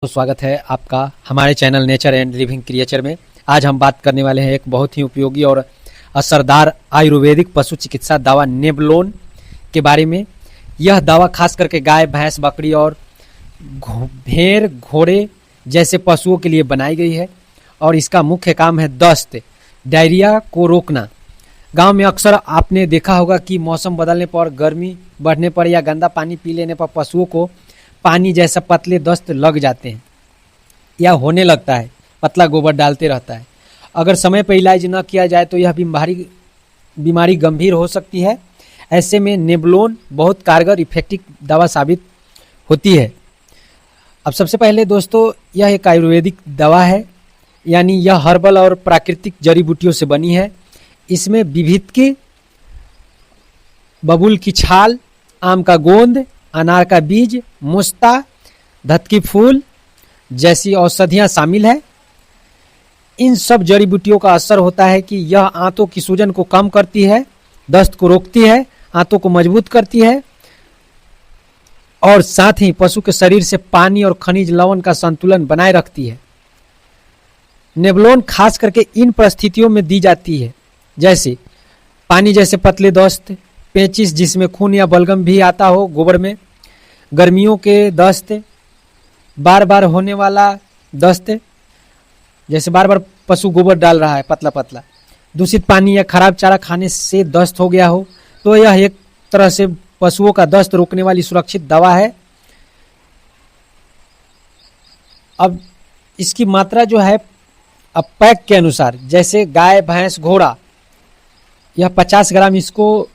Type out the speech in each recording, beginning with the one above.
तो स्वागत है आपका हमारे channel nature and living creature में। आज हम बात करने वाले हैं एक बहुत ही उपयोगी और असरदार आयुर्वेदिक पशु चिकित्सा दवा नेबलोन के बारे में। यह दवा खास करके गाय, भैंस, बकरी और भेड़, घोड़े जैसे पशुओं के लिए बनाई गई है और इसका मुख्य काम है दस्त, डायरिया को रोकना। गांव में अक्सर आपने देखा होगा कि मौसम बदलने पर, गर्मी बढ़ने पर या गंदा पानी पी लेने पर पशुओं को पानी जैसा पतले दस्त लग जाते हैं या होने लगता है। पतला गोबर डालते रहता है। अगर समय पर इलाज न किया जाए तो यह बीमारी गंभीर हो सकती है। ऐसे में नेबलोन बहुत कारगर इफेक्टिव दवा साबित होती है। अब सबसे पहले दोस्तों, यह एक आयुर्वेदिक दवा है, यानी यह हर्बल और प्राकृतिक जड़ी बूटियों से बनी है। इसमें विभिन्न बबूल की छाल, आम का गोंद, अनार का बीज, मुस्ता, धतकी फूल जैसी औषधियां शामिल है। इन सब जड़ी बूटियों का असर होता है कि यह आंतों की सूजन को कम करती है, दस्त को रोकती है, आंतों को मजबूत करती है और साथ ही पशु के शरीर से पानी और खनिज लवण का संतुलन बनाए रखती है। नेबलोन खास करके इन परिस्थितियों में दी जाती है, जैसे पानी जैसे पतले दस्त, पेचिस जिसमें खून या बलगम भी आता हो गोबर में, गर्मियों के दस्त, बार बार होने वाला दस्त, जैसे बार बार पशु गोबर डाल रहा है पतला पतला, दूषित पानी या खराब चारा खाने से दस्त हो गया हो, तो यह एक तरह से पशुओं का दस्त रोकने वाली सुरक्षित दवा है। अब इसकी मात्रा जो है, अब पैक के अनुसार, जैसे गाय, भैंस, घोड़ा, यह 50 ग्राम इसको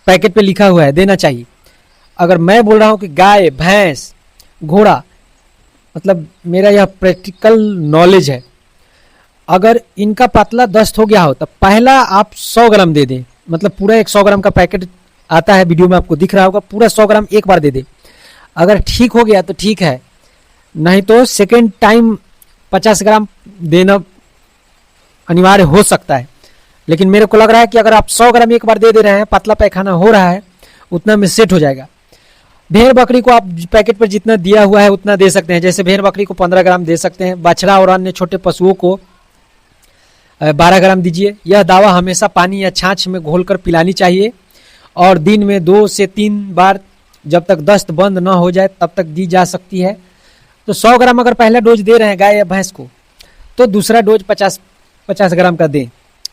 पैकेट पे लिखा हुआ है देना चाहिए। अगर मैं बोल रहा हूं कि गाय, भैंस, घोड़ा, मतलब मेरा यह प्रैक्टिकल नॉलेज है। अगर इनका पतला दस्त हो गया हो तो पहला आप 100 ग्राम दे दें, मतलब पूरा एक 100 ग्राम का पैकेट आता है, वीडियो में आपको दिख रहा होगा, पूरा 100 ग्राम एक बार दे दें। अगर ठीक हो गया तो ठीक है, नहीं तो सेकेंड टाइम 50 ग्राम देना अनिवार्य हो सकता है। लेकिन मेरे को लग रहा है कि अगर आप 100 ग्राम एक बार दे रहे हैं, पतला पैखाना हो रहा है, उतना में सेट हो जाएगा। भेड़ बकरी को आप पैकेट पर जितना दिया हुआ है उतना दे सकते हैं, जैसे भेड़ बकरी को 15 ग्राम दे सकते हैं। बछड़ा और अन्य छोटे पशुओं को 12 ग्राम दीजिए। यह दवा हमेशा पानी या छाछ में घोलकर पिलानी चाहिए और दिन में 2 से 3 बार, जब तक दस्त बंद न हो जाए तब तक दी जा सकती है। तो 100 ग्राम अगर पहला डोज दे रहे हैं गाय या भैंस को, तो दूसरा डोज 50 ग्राम का दें।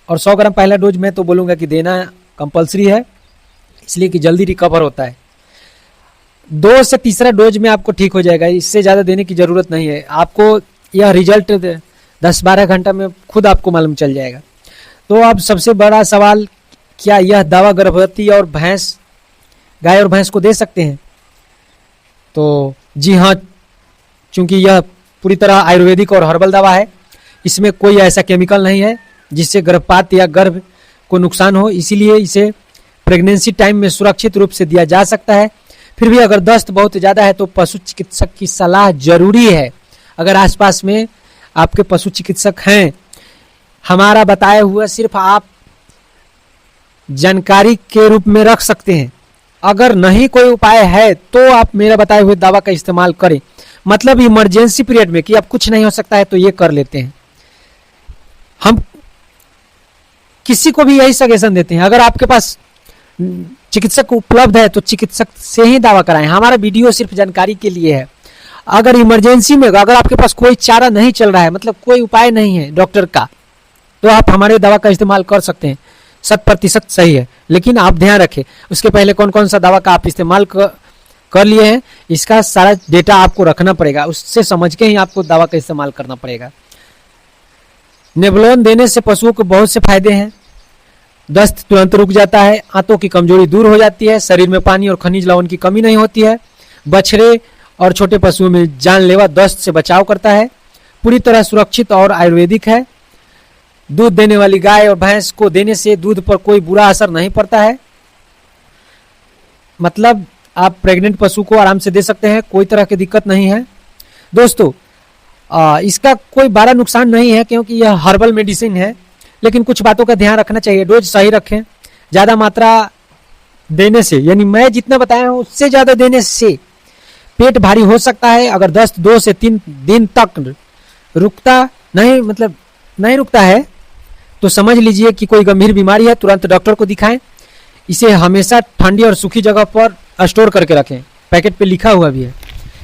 और 100 ग्राम पहला डोज मैं तो बोलूँगा कि देना कंपलसरी है, इसलिए कि जल्दी रिकवर होता है। 2 से तीसरा डोज में आपको ठीक हो जाएगा, इससे ज़्यादा देने की ज़रूरत नहीं है। आपको यह रिजल्ट 10-12 घंटा में खुद आपको मालूम चल जाएगा। तो अब सबसे बड़ा सवाल, क्या यह दवा गर्भवती और गाय और भैंस को दे सकते हैं? तो जी हाँ, चूँकि यह पूरी तरह आयुर्वेदिक और हर्बल दवा है, इसमें कोई ऐसा केमिकल नहीं है जिससे गर्भपात या गर्भ को नुकसान हो, इसीलिए इसे प्रेगनेंसी टाइम में सुरक्षित रूप से दिया जा सकता है। फिर भी अगर दस्त बहुत ज़्यादा है तो पशु चिकित्सक की सलाह जरूरी है। अगर आसपास में आपके पशु चिकित्सक हैं, हमारा बताया हुआ सिर्फ आप जानकारी के रूप में रख सकते हैं। अगर नहीं कोई उपाय है तो आप मेरा बताए हुए दवा का इस्तेमाल करें, मतलब इमरजेंसी पीरियड में कि अब कुछ नहीं हो सकता है तो ये कर लेते हैं। हम किसी को भी यही सजेशन देते हैं, अगर आपके पास चिकित्सक उपलब्ध है तो चिकित्सक से ही दावा कराएं। हमारा वीडियो सिर्फ जानकारी के लिए है। अगर इमरजेंसी में, अगर आपके पास कोई चारा नहीं चल रहा है, मतलब कोई उपाय नहीं है डॉक्टर का, तो आप हमारे दवा का इस्तेमाल कर सकते हैं। 100% सही है, लेकिन आप ध्यान रखें उसके पहले कौन कौन सा दवा का आप इस्तेमाल कर लिए हैं, इसका सारा डेटा आपको रखना पड़ेगा, उससे समझ के ही आपको दवा का इस्तेमाल करना पड़ेगा। नेबलोन देने से पशुओं को बहुत से फायदे हैं। दस्त तुरंत रुक जाता है, आंतों की कमजोरी दूर हो जाती है, शरीर में पानी और खनिज लवण की कमी नहीं होती है, बछड़े और छोटे पशुओं में जानलेवा दस्त से बचाव करता है, पूरी तरह सुरक्षित और आयुर्वेदिक है। दूध देने वाली गाय और भैंस को देने से दूध पर कोई बुरा असर नहीं पड़ता है, मतलब आप प्रेग्नेंट पशु को आराम से दे सकते हैं, कोई तरह की दिक्कत नहीं है। दोस्तों, इसका कोई बड़ा नुकसान नहीं है क्योंकि यह हर्बल मेडिसिन है, लेकिन कुछ बातों का ध्यान रखना चाहिए। डोज सही रखें, ज़्यादा मात्रा देने से, यानी मैं जितना बताया हूँ उससे ज़्यादा देने से पेट भारी हो सकता है। अगर दस्त 2 से 3 दिन तक नहीं रुकता है तो समझ लीजिए कि कोई गंभीर बीमारी है, तुरंत डॉक्टर को दिखाएं। इसे हमेशा ठंडी और सूखी जगह पर स्टोर करके रखें, पैकेट पे लिखा हुआ भी है।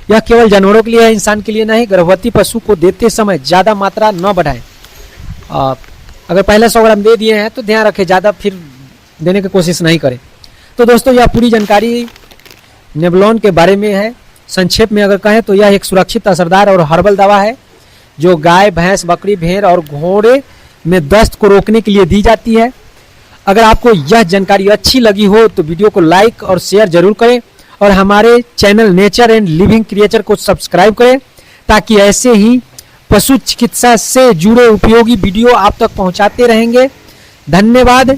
यह केवल जानवरों के लिए है, इंसान के लिए नहीं। गर्भवती पशु को देते समय ज़्यादा मात्रा न बढ़ाएं। अगर पहले 100 ग्राम दे दिए हैं तो ध्यान रखें, ज़्यादा फिर देने की कोशिश नहीं करें। तो दोस्तों यह पूरी जानकारी नेबुलोन के बारे में है। संक्षेप में अगर कहें तो यह एक सुरक्षित, असरदार और हर्बल दवा है जो गाय, भैंस, बकरी, भेड़ और घोड़े में दस्त को रोकने के लिए दी जाती है। अगर आपको यह जानकारी अच्छी लगी हो तो वीडियो को लाइक और शेयर जरूर करें और हमारे channel nature and living creature को सब्सक्राइब करें ताकि ऐसे ही पशु चिकित्सा से जुड़े उपयोगी वीडियो आप तक पहुंचाते रहेंगे। धन्यवाद।